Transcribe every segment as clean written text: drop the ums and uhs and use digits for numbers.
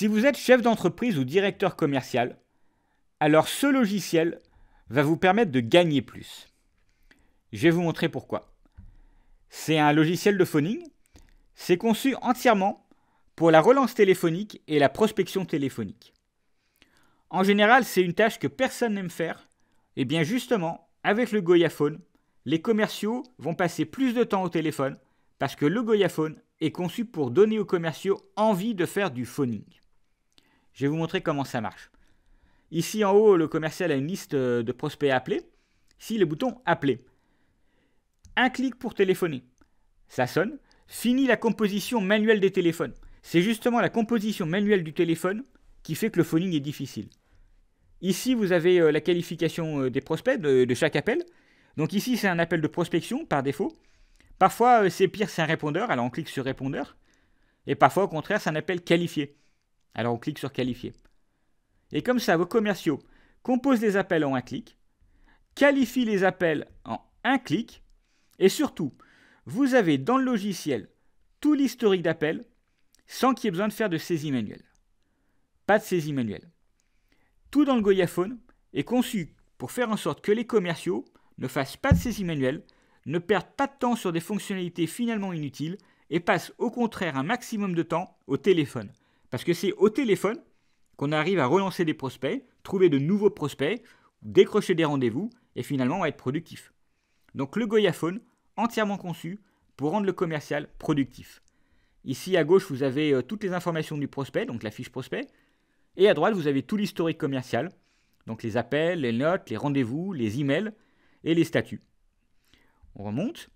Si vous êtes chef d'entreprise ou directeur commercial, alors ce logiciel va vous permettre de gagner plus. Je vais vous montrer pourquoi. C'est un logiciel de phoning. C'est conçu entièrement pour la relance téléphonique et la prospection téléphonique. En général, c'est une tâche que personne n'aime faire. Et bien justement, avec le Goyaphone, les commerciaux vont passer plus de temps au téléphone parce que le Goyaphone est conçu pour donner aux commerciaux envie de faire du phoning. Je vais vous montrer comment ça marche. Ici en haut, le commercial a une liste de prospects à appeler. Ici, le bouton Appeler. Un clic pour téléphoner. Ça sonne. Fini la composition manuelle des téléphones. C'est justement la composition manuelle du téléphone qui fait que le phoning est difficile. Ici, vous avez la qualification des prospects de chaque appel. Donc ici, c'est un appel de prospection par défaut. Parfois, c'est pire, c'est un répondeur. Alors on clique sur répondeur. Et parfois, au contraire, c'est un appel qualifié. Alors on clique sur qualifier. Et comme ça, vos commerciaux composent les appels en un clic, qualifient les appels en un clic, et surtout, vous avez dans le logiciel tout l'historique d'appels sans qu'il y ait besoin de faire de saisie manuelle. Pas de saisie manuelle. Tout dans le Goyaphone est conçu pour faire en sorte que les commerciaux ne fassent pas de saisie manuelle, ne perdent pas de temps sur des fonctionnalités finalement inutiles et passent au contraire un maximum de temps au téléphone. Parce que c'est au téléphone qu'on arrive à relancer des prospects, trouver de nouveaux prospects, décrocher des rendez-vous et finalement on va être productif. Donc le Goyaphone, entièrement conçu pour rendre le commercial productif. Ici à gauche vous avez toutes les informations du prospect, donc la fiche prospect, et à droite vous avez tout l'historique commercial, donc les appels, les notes, les rendez-vous, les emails et les statuts. On remonte.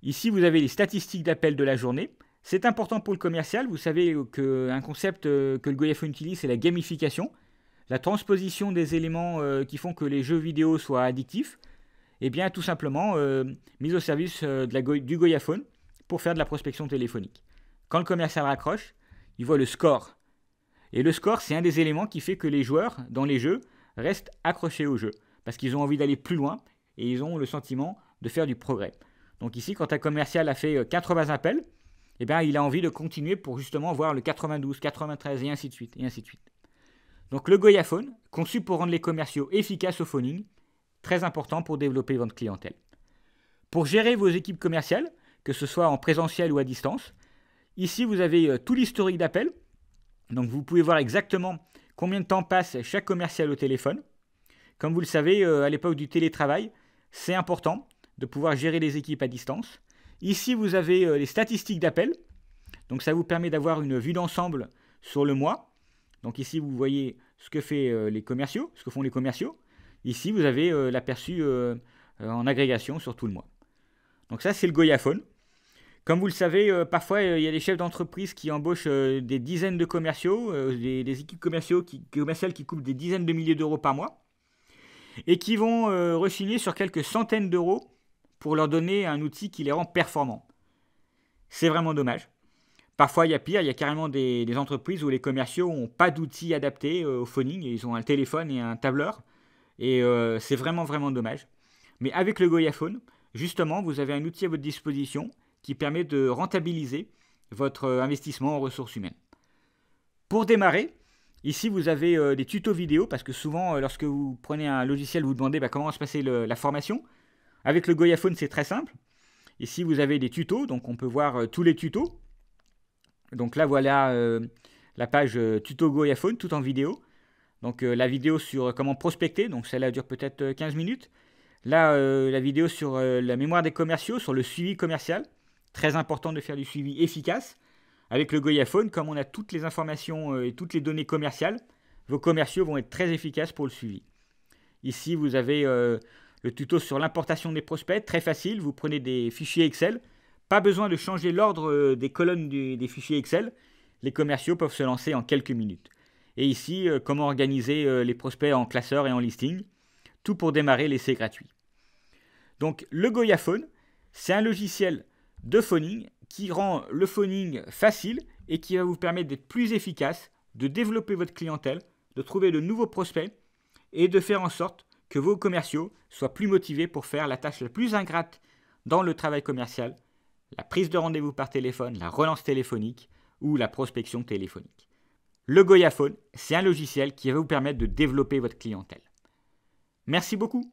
Ici vous avez les statistiques d'appels de la journée. C'est important pour le commercial. Vous savez qu'un concept que le Goyaphone utilise, c'est la gamification, la transposition des éléments qui font que les jeux vidéo soient addictifs. Et bien tout simplement mise au service du Goyaphone pour faire de la prospection téléphonique. Quand le commercial raccroche, il voit le score. Et le score, c'est un des éléments qui fait que les joueurs, dans les jeux, restent accrochés au jeu. Parce qu'ils ont envie d'aller plus loin et ils ont le sentiment de faire du progrès. Donc ici, quand un commercial a fait 80 appels, eh bien, il a envie de continuer pour justement voir le 92, 93 et ainsi de suite. Et ainsi de suite. Donc le Goyaphone, conçu pour rendre les commerciaux efficaces au phoning, très important pour développer votre clientèle. Pour gérer vos équipes commerciales, que ce soit en présentiel ou à distance, ici vous avez tout l'historique d'appels. Donc vous pouvez voir exactement combien de temps passe chaque commercial au téléphone. Comme vous le savez, à l'époque du télétravail, c'est important de pouvoir gérer les équipes à distance. Ici, vous avez les statistiques d'appels. Donc ça vous permet d'avoir une vue d'ensemble sur le mois. Donc ici, vous voyez ce que font les commerciaux. Ici, vous avez l'aperçu en agrégation sur tout le mois. Donc ça, c'est le Goyaphone. Comme vous le savez, parfois, il y a des chefs d'entreprise qui embauchent des dizaines de commerciaux, des équipes commerciales qui coûtent des dizaines de milliers d'euros par mois et qui vont rechigner sur quelques centaines d'euros pour leur donner un outil qui les rend performants. C'est vraiment dommage. Parfois, il y a pire, il y a carrément des entreprises où les commerciaux n'ont pas d'outils adaptés au phoning, et ils ont un téléphone et un tableur, et c'est vraiment, vraiment dommage. Mais avec le Goyaphone, justement, vous avez un outil à votre disposition qui permet de rentabiliser votre investissement en ressources humaines. Pour démarrer, ici vous avez des tutos vidéo, parce que souvent, lorsque vous prenez un logiciel, vous vous demandez comment va se passer la formation. Avec le Goyaphone, c'est très simple. Ici, vous avez des tutos, donc on peut voir tous les tutos. Donc là, voilà la page tuto Goyaphone, tout en vidéo. Donc la vidéo sur comment prospecter, donc celle-là dure peut-être 15 minutes. Là, la vidéo sur la mémoire des commerciaux, sur le suivi commercial. Très important de faire du suivi efficace. Avec le Goyaphone, comme on a toutes les informations et toutes les données commerciales, vos commerciaux vont être très efficaces pour le suivi. Ici, vous avez le tuto sur l'importation des prospects, très facile. Vous prenez des fichiers Excel. Pas besoin de changer l'ordre des colonnes des fichiers Excel. Les commerciaux peuvent se lancer en quelques minutes. Et ici, comment organiser les prospects en classeur et en listing. Tout pour démarrer l'essai gratuit. Donc, le Goyaphone, c'est un logiciel de phoning qui rend le phoning facile et qui va vous permettre d'être plus efficace, de développer votre clientèle, de trouver de nouveaux prospects et de faire en sorte que vos commerciaux soient plus motivés pour faire la tâche la plus ingrate dans le travail commercial, la prise de rendez-vous par téléphone, la relance téléphonique ou la prospection téléphonique. Le Goyaphone, c'est un logiciel qui va vous permettre de développer votre clientèle. Merci beaucoup.